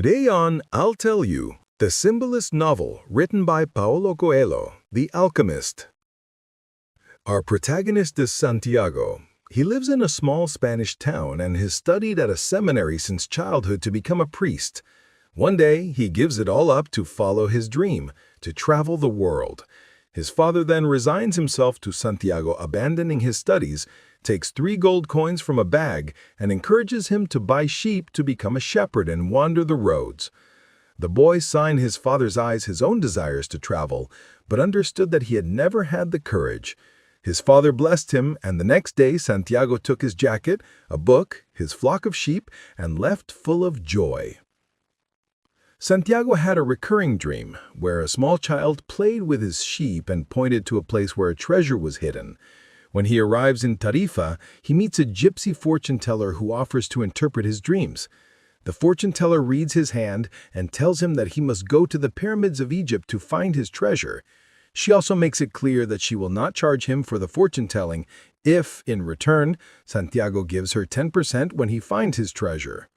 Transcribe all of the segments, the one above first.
Today on I'll Tell You, the symbolist novel written by Paulo Coelho, The Alchemist. Our protagonist is Santiago. He lives in a small Spanish town and has studied at a seminary since childhood to become a priest. One day, he gives it all up to follow his dream, to travel the world. His father then resigns himself to Santiago abandoning his studies, takes 3 gold coins from a bag, and encourages him to buy sheep to become a shepherd and wander the roads. The boy saw in his father's eyes his own desires to travel, but understood that he had never had the courage. His father blessed him, and the next day Santiago took his jacket, a book, his flock of sheep, and left full of joy. Santiago had a recurring dream, where a small child played with his sheep and pointed to a place where a treasure was hidden. When he arrives in Tarifa, he meets a gypsy fortune-teller who offers to interpret his dreams. The fortune-teller reads his hand and tells him that he must go to the pyramids of Egypt to find his treasure. She also makes it clear that she will not charge him for the fortune-telling if, in return, Santiago gives her 10% when he finds his treasure.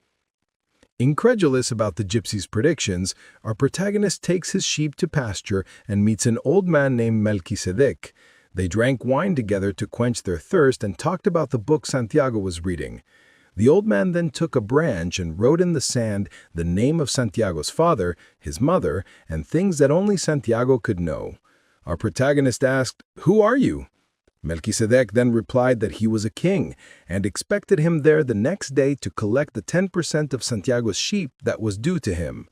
Incredulous about the gypsy's predictions, our protagonist takes his sheep to pasture and meets an old man named Melchizedek. They drank wine together to quench their thirst and talked about the book Santiago was reading. The old man then took a branch and wrote in the sand the name of Santiago's father, his mother, and things that only Santiago could know. Our protagonist asked, "Who are you?" Melchizedek then replied that he was a king and expected him there the next day to collect the 10% of Santiago's sheep that was due to him.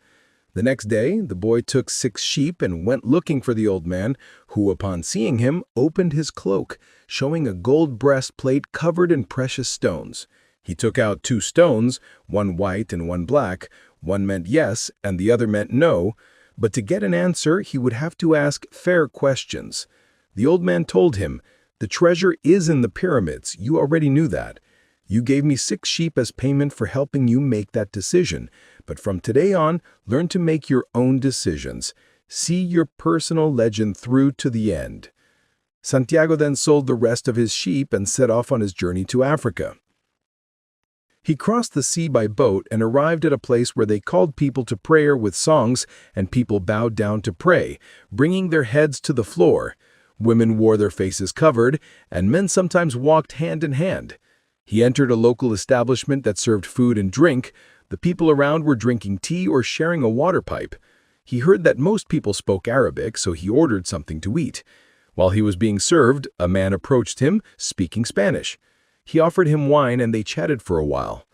The next day, the boy took 6 sheep and went looking for the old man, who, upon seeing him, opened his cloak, showing a gold breastplate covered in precious stones. He took out 2 stones, one white and one black. One meant yes and the other meant no, but to get an answer, he would have to ask fair questions. The old man told him, "The treasure is in the pyramids. You already knew that. You gave me 6 sheep as payment for helping you make that decision. But from today on, learn to make your own decisions. See your personal legend through to the end." Santiago then sold the rest of his sheep and set off on his journey to Africa. He crossed the sea by boat and arrived at a place where they called people to prayer with songs, and people bowed down to pray, bringing their heads to the floor. Women wore their faces covered, and men sometimes walked hand in hand. He entered a local establishment that served food and drink. The people around were drinking tea or sharing a water pipe. He heard that most people spoke Arabic, so he ordered something to eat. While he was being served, a man approached him, speaking Spanish. He offered him wine and they chatted for a while.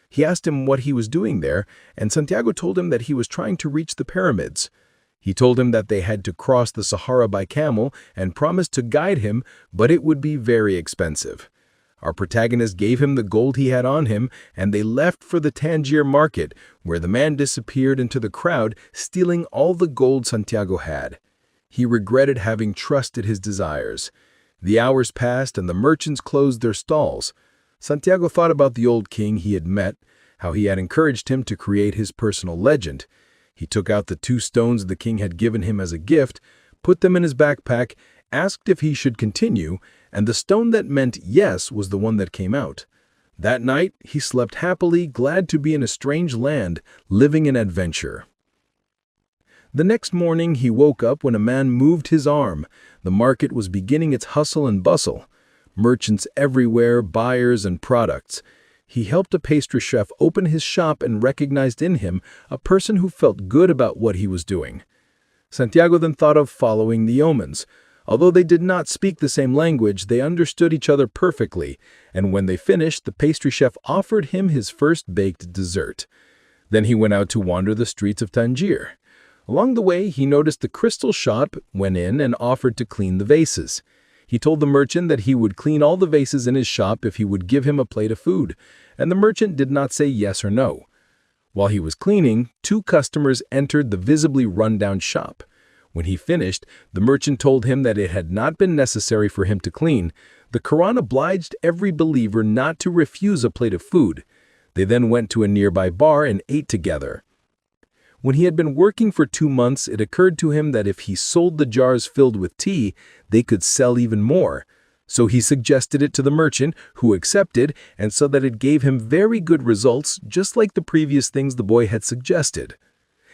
He asked him what he was doing there, and Santiago told him that he was trying to reach the pyramids. He told him that they had to cross the Sahara by camel and promised to guide him, but it would be very expensive. Our protagonist gave him the gold he had on him, and they left for the Tangier market, where the man disappeared into the crowd, stealing all the gold Santiago had. He regretted having trusted his desires. The hours passed and the merchants closed their stalls. Santiago thought about the old king he had met, how he had encouraged him to create his personal legend. He took out the 2 stones the king had given him as a gift, put them in his backpack, asked if he should continue, and the stone that meant yes was the one that came out. That night, he slept happily, glad to be in a strange land, living in adventure. The next morning, he woke up when a man moved his arm. The market was beginning its hustle and bustle. Merchants everywhere, buyers and products. He helped a pastry chef open his shop and recognized in him a person who felt good about what he was doing. Santiago then thought of following the omens. Although they did not speak the same language, they understood each other perfectly, and when they finished, the pastry chef offered him his first baked dessert. Then he went out to wander the streets of Tangier. Along the way, he noticed the crystal shop, went in, and offered to clean the vases. He told the merchant that he would clean all the vases in his shop if he would give him a plate of food, and the merchant did not say yes or no. While he was cleaning, 2 customers entered the visibly run-down shop. When he finished, the merchant told him that it had not been necessary for him to clean. The Quran obliged every believer not to refuse a plate of food. They then went to a nearby bar and ate together. When he had been working for 2 months, it occurred to him that if he sold the jars filled with tea, they could sell even more. So he suggested it to the merchant, who accepted, and saw that it gave him very good results, just like the previous things the boy had suggested.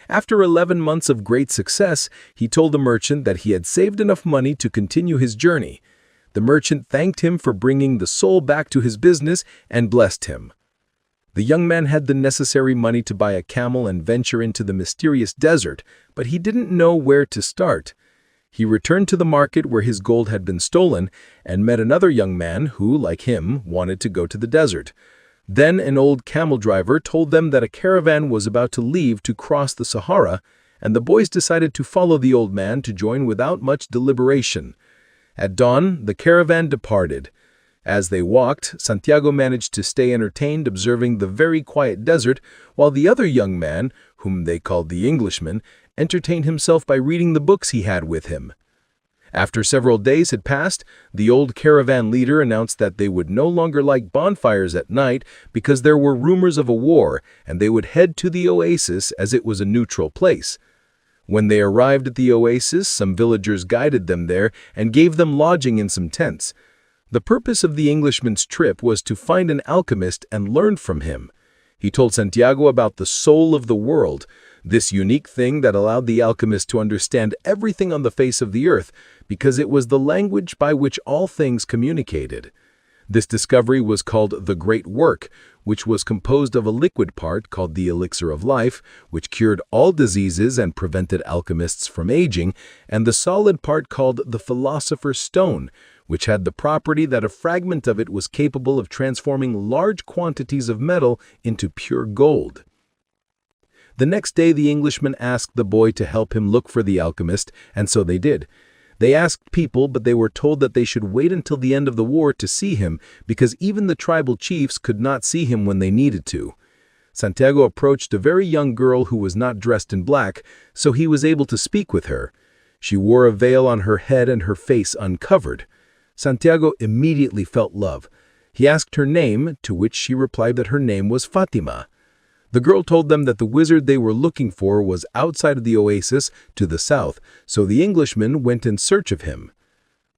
After 11 months of great success, he told the merchant that he had saved enough money to continue his journey. The merchant thanked him for bringing the soul back to his business and blessed him. The young man had the necessary money to buy a camel and venture into the mysterious desert, but he didn't know where to start. He returned to the market where his gold had been stolen and met another young man who, like him, wanted to go to the desert. Then an old camel driver told them that a caravan was about to leave to cross the Sahara, and the boys decided to follow the old man to join without much deliberation. At dawn, the caravan departed. As they walked, Santiago managed to stay entertained observing the very quiet desert, while the other young man, whom they called the Englishman, entertained himself by reading the books he had with him. After several days had passed, the old caravan leader announced that they would no longer like bonfires at night because there were rumors of a war, and they would head to the oasis as it was a neutral place. When they arrived at the oasis, some villagers guided them there and gave them lodging in some tents. The purpose of the Englishman's trip was to find an alchemist and learn from him. He told Santiago about the soul of the world, this unique thing that allowed the alchemist to understand everything on the face of the earth because it was the language by which all things communicated. This discovery was called the Great Work, which was composed of a liquid part called the elixir of life, which cured all diseases and prevented alchemists from aging, and the solid part called the philosopher's stone, which had the property that a fragment of it was capable of transforming large quantities of metal into pure gold. The next day the Englishman asked the boy to help him look for the alchemist, and so they did. They asked people, but they were told that they should wait until the end of the war to see him, because even the tribal chiefs could not see him when they needed to. Santiago approached a very young girl who was not dressed in black, so he was able to speak with her. She wore a veil on her head and her face uncovered. Santiago immediately felt love. He asked her name, to which she replied that her name was Fatima. The girl told them that the wizard they were looking for was outside of the oasis to the south, so the Englishman went in search of him.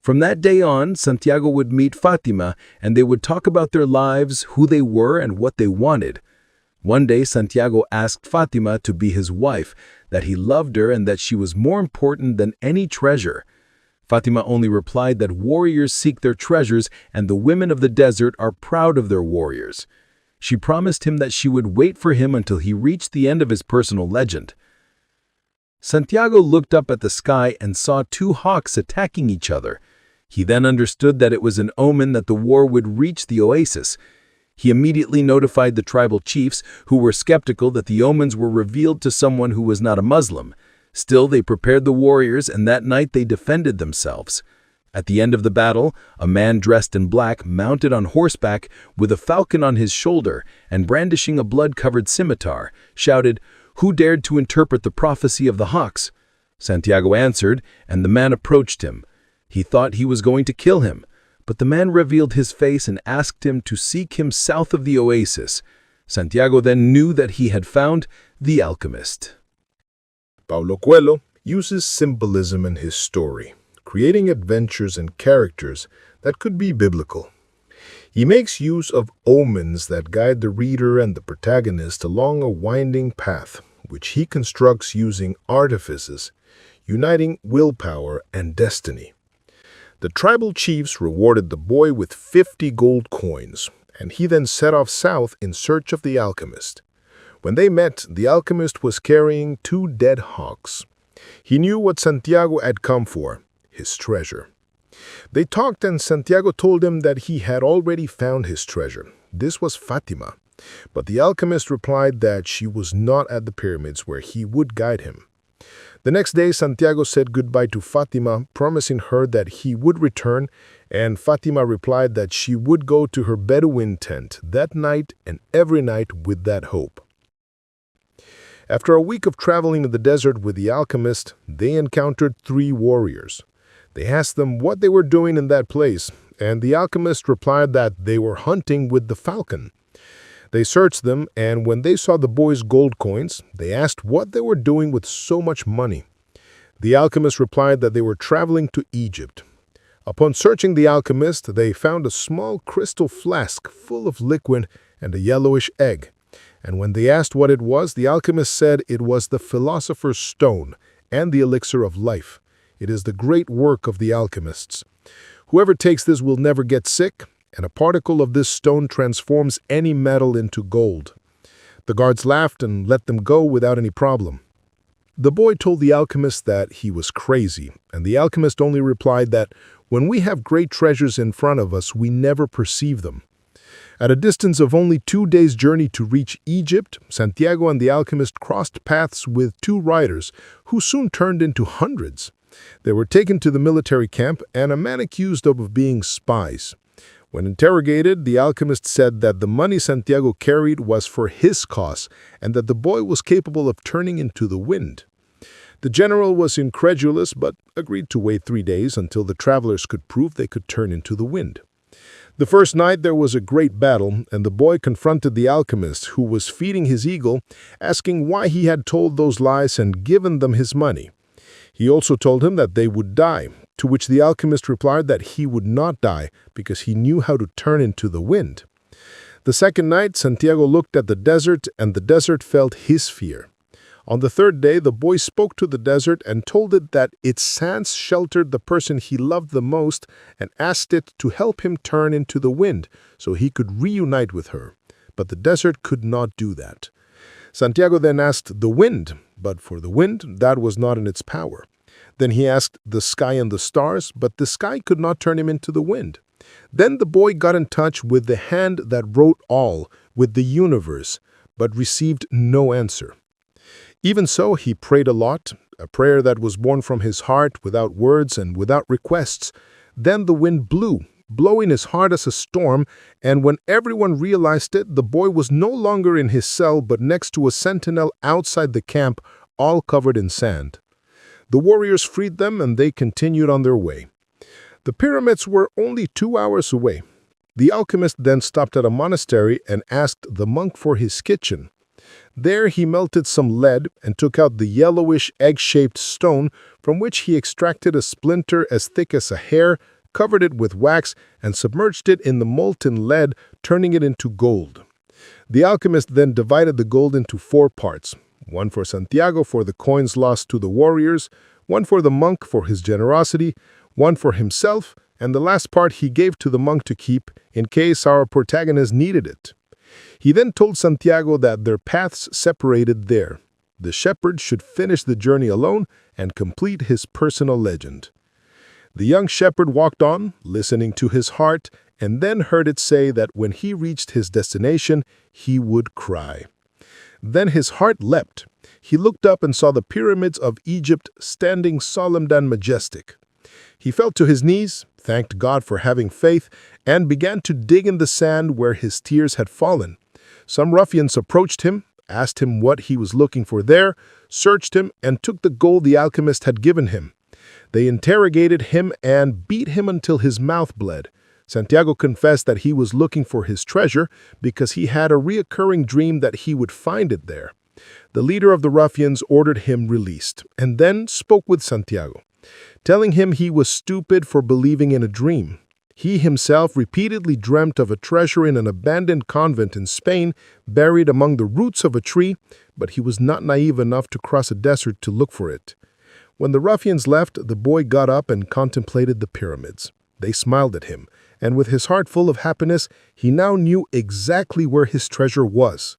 From that day on, Santiago would meet Fatima, and they would talk about their lives, who they were, and what they wanted. One day, Santiago asked Fatima to be his wife, that he loved her and that she was more important than any treasure. Fatima only replied that warriors seek their treasures and the women of the desert are proud of their warriors. She promised him that she would wait for him until he reached the end of his personal legend. Santiago looked up at the sky and saw two hawks attacking each other. He then understood that it was an omen that the war would reach the oasis. He immediately notified the tribal chiefs, who were skeptical that the omens were revealed to someone who was not a Muslim. Still, they prepared the warriors, and that night they defended themselves. At the end of the battle, a man dressed in black, mounted on horseback, with a falcon on his shoulder and brandishing a blood-covered scimitar, shouted, "Who dared to interpret the prophecy of the hawks?" Santiago answered, and the man approached him. He thought he was going to kill him, but the man revealed his face and asked him to seek him south of the oasis. Santiago then knew that he had found the alchemist. Paulo Coelho uses symbolism in his story, creating adventures and characters that could be biblical. He makes use of omens that guide the reader and the protagonist along a winding path, which he constructs using artifices, uniting willpower and destiny. The tribal chiefs rewarded the boy with 50 gold coins, and he then set off south in search of the alchemist. When they met, the alchemist was carrying 2 dead hawks. He knew what Santiago had come for, his treasure. They talked, and Santiago told him that he had already found his treasure. This was Fatima. But the alchemist replied that she was not at the pyramids where he would guide him. The next day, Santiago said goodbye to Fatima, promising her that he would return, and Fatima replied that she would go to her Bedouin tent that night and every night with that hope. After a week of traveling in the desert with the alchemist, they encountered 3 warriors. They asked them what they were doing in that place, and the alchemist replied that they were hunting with the falcon. They searched them, and when they saw the boy's gold coins, they asked what they were doing with so much money. The alchemist replied that they were traveling to Egypt. Upon searching the alchemist, they found a small crystal flask full of liquid and a yellowish egg. And when they asked what it was, the alchemist said it was the philosopher's stone and the elixir of life. It is the great work of the alchemists. Whoever takes this will never get sick, and a particle of this stone transforms any metal into gold. The guards laughed and let them go without any problem. The boy told the alchemist that he was crazy, and the alchemist only replied that when we have great treasures in front of us, we never perceive them. At a distance of only 2 days' journey to reach Egypt, Santiago and the alchemist crossed paths with 2 riders, who soon turned into hundreds. They were taken to the military camp and a man accused of being spies. When interrogated, the alchemist said that the money Santiago carried was for his cause and that the boy was capable of turning into the wind. The general was incredulous but agreed to wait 3 days until the travelers could prove they could turn into the wind. The first night there was a great battle, and the boy confronted the alchemist, who was feeding his eagle, asking why he had told those lies and given them his money. He also told him that they would die, to which the alchemist replied that he would not die because he knew how to turn into the wind. The second night, Santiago looked at the desert, and the desert felt his fear. On the third day, the boy spoke to the desert and told it that its sands sheltered the person he loved the most and asked it to help him turn into the wind so he could reunite with her. But the desert could not do that. Santiago then asked the wind, but for the wind, that was not in its power. Then he asked the sky and the stars, but the sky could not turn him into the wind. Then the boy got in touch with the hand that wrote all, with the universe, but received no answer. Even so, he prayed a lot, a prayer that was born from his heart without words and without requests. Then the wind blew, blowing as hard as a storm, and when everyone realized it, the boy was no longer in his cell but next to a sentinel outside the camp, all covered in sand. The warriors freed them and they continued on their way. The pyramids were only 2 hours away. The alchemist then stopped at a monastery and asked the monk for his kitchen. There he melted some lead and took out the yellowish egg-shaped stone, from which he extracted a splinter as thick as a hair, covered it with wax, and submerged it in the molten lead, turning it into gold. The alchemist then divided the gold into 4 parts, one for Santiago for the coins lost to the warriors, one for the monk for his generosity, one for himself, and the last part he gave to the monk to keep in case our protagonist needed it. He then told Santiago that their paths separated there. The shepherd should finish the journey alone and complete his personal legend. The young shepherd walked on, listening to his heart, and then heard it say that when he reached his destination, he would cry. Then his heart leapt. He looked up and saw the pyramids of Egypt standing solemn and majestic. He fell to his knees, thanked God for having faith, and began to dig in the sand where his tears had fallen. Some ruffians approached him, asked him what he was looking for there, searched him, and took the gold the alchemist had given him. They interrogated him and beat him until his mouth bled. Santiago confessed that he was looking for his treasure because he had a reoccurring dream that he would find it there. The leader of the ruffians ordered him released, and then spoke with Santiago, telling him he was stupid for believing in a dream. He himself repeatedly dreamt of a treasure in an abandoned convent in Spain, buried among the roots of a tree, but he was not naive enough to cross a desert to look for it. When the ruffians left, the boy got up and contemplated the pyramids. They smiled at him, and with his heart full of happiness, he now knew exactly where his treasure was.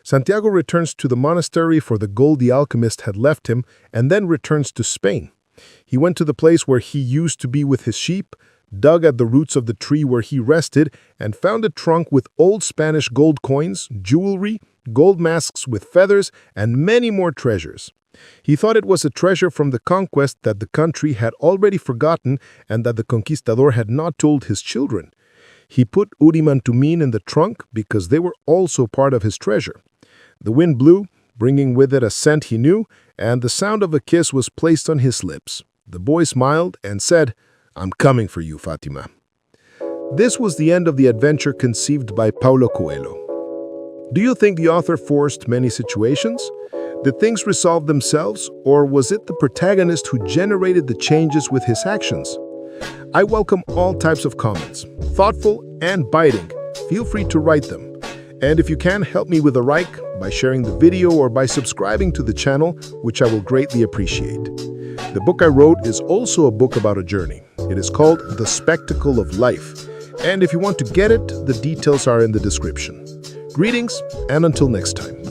Santiago returns to the monastery for the gold the alchemist had left him, and then returns to Spain. He went to the place where he used to be with his sheep, dug at the roots of the tree where he rested, and found a trunk with old Spanish gold coins, jewelry, gold masks with feathers, and many more treasures. He thought it was a treasure from the conquest that the country had already forgotten and that the conquistador had not told his children. He put Urim and Tumim in the trunk because they were also part of his treasure. The wind blew, bringing with it a scent he knew, and the sound of a kiss was placed on his lips. The boy smiled and said, "I'm coming for you, Fatima." This was the end of the adventure conceived by Paulo Coelho. Do you think the author forced many situations? Did things resolve themselves, or was it the protagonist who generated the changes with his actions? I welcome all types of comments, thoughtful and biting. Feel free to write them. And if you can, help me with a like by sharing the video or by subscribing to the channel, which I will greatly appreciate. The book I wrote is also a book about a journey. It is called The Spectacle of Life. And if you want to get it, the details are in the description. Greetings, and until next time.